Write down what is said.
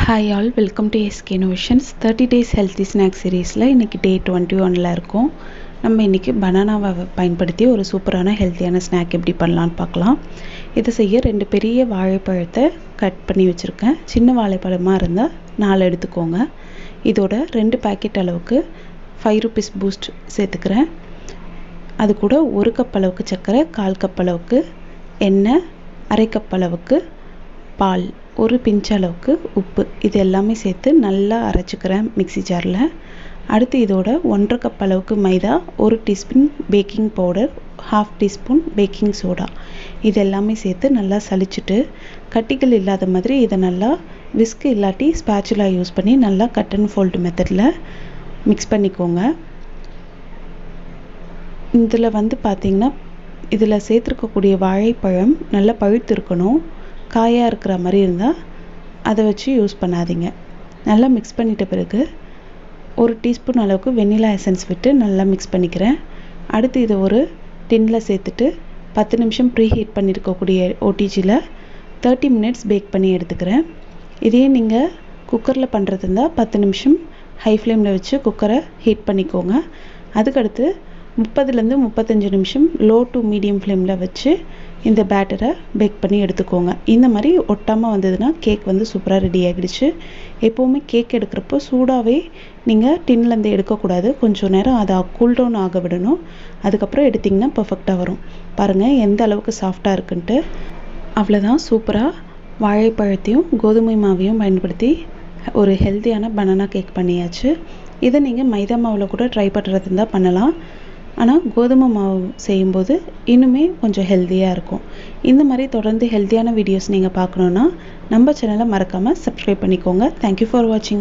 Hi all, welcome to SK innovations. 30 days healthy snacks சீரீஸில் இன்றைக்கி டே 21 இருக்கும். நம்ம இன்றைக்கி பனானாவை பயன்படுத்தி ஒரு சூப்பரான ஹெல்த்தியான ஸ்நாக் எப்படி பண்ணலான்னு பார்க்கலாம். இதை செய்ய 2 பெரிய வாழைப்பழத்தை கட் பண்ணி வச்சுருக்கேன். சின்ன வாழைப்பழமாக இருந்தால் 4 எடுத்துக்கோங்க. இதோட 2 பேக்கெட் அளவுக்கு 5 rupees பூஸ்ட் சேர்த்துக்கிறேன். அது கூட 1 கப் அளவுக்கு சர்க்கரை, 1/4 கப் அளவுக்கு எண்ணெய், 1/2 கப் அளவுக்கு பால், 1 பிஞ்ச் அளவுக்கு உப்பு, இது எல்லாமே சேர்த்து நல்லா அரைச்சிக்கிறேன் மிக்ஸி ஜாரில். அடுத்து இதோட 1/2 கப் அளவுக்கு மைதா, 1 teaspoon baking powder, 1/2 teaspoon baking soda, இது எல்லாமே சேர்த்து நல்லா சலிச்சுட்டு கட்டிகள் இல்லாத மாதிரி இதை நல்லா விஸ்க் இல்லாட்டி ஸ்பேச்சுலா யூஸ் பண்ணி நல்லா கட் அண்ட் ஃபோல்டு மெத்தடில் மிக்ஸ் பண்ணிக்கோங்க. இதில் பார்த்திங்கன்னா இதில் சேர்த்துருக்கக்கூடிய வாழைப்பழம் நல்லா பழுத்து இருக்கணும். காயாக இருக்கிற மாதிரி இருந்தால் அதை வச்சு யூஸ் பண்ணாதீங்க. நல்லா மிக்ஸ் பண்ணிட்ட பிறகு 1 டீஸ்பூன் அளவுக்கு வெண்ணிலா எசன்ஸ் விட்டு நல்லா மிக்ஸ் பண்ணிக்கிறேன். அடுத்து இதை ஒரு டின்னில் சேர்த்துட்டு 10 நிமிஷம் ப்ரீ ஹீட் பண்ணியிருக்கக்கூடிய ஓடிஜியில் 30 minutes பேக் பண்ணி எடுத்துக்கிறேன். இதே நீங்கள் குக்கரில் பண்ணுறது இருந்தால் 10 நிமிஷம் ஹை ஃப்ளேமில் வச்சு குக்கரை ஹீட் பண்ணிக்கோங்க. அதுக்கடுத்து 30லேருந்து 35 நிமிஷம் லோ டு மீடியம் ஃப்ளேமில் வச்சு இந்த பேட்டரை பேக் பண்ணி எடுத்துக்கோங்க. இந்த மாதிரி ஒட்டாமல் வந்ததுன்னா கேக் சூப்பராக ரெடி ஆகிடுச்சு. எப்போவுமே கேக் எடுக்கிறப்போ சூடாகவே நீங்கள் டின்லேருந்து எடுக்கக்கூடாது. கொஞ்சம் நேரம் அதை கூல்டவுன் ஆக விடணும். அதுக்கப்புறம் எடுத்திங்கன்னா பர்ஃபெக்டாக வரும். பாருங்கள் எந்த அளவுக்கு சாஃப்டாக இருக்குன்ட்டு. அவ்வளோதான், சூப்பராக வாழைப்பழத்தையும் கோதுமை மாவையும் பயன்படுத்தி ஒரு ஹெல்த்தியான பனானா கேக் பண்ணியாச்சு. இதை நீங்கள் மைதா மாவில் கூட ட்ரை பண்ணுறது இருந்தால் பண்ணலாம். ஆனால் கோதுமை மாவு செய்யும்போது இன்னுமே கொஞ்சம் ஹெல்த்தியாக இருக்கும். இந்த மாதிரி தொடர்ந்து ஹெல்த்தியான வீடியோஸ் நீங்கள் பார்க்கணுன்னா நம்ம சேனலை மறக்காமல் சப்ஸ்கிரைப் பண்ணிக்கோங்க. தேங்க்யூ ஃபார் வாட்சிங்.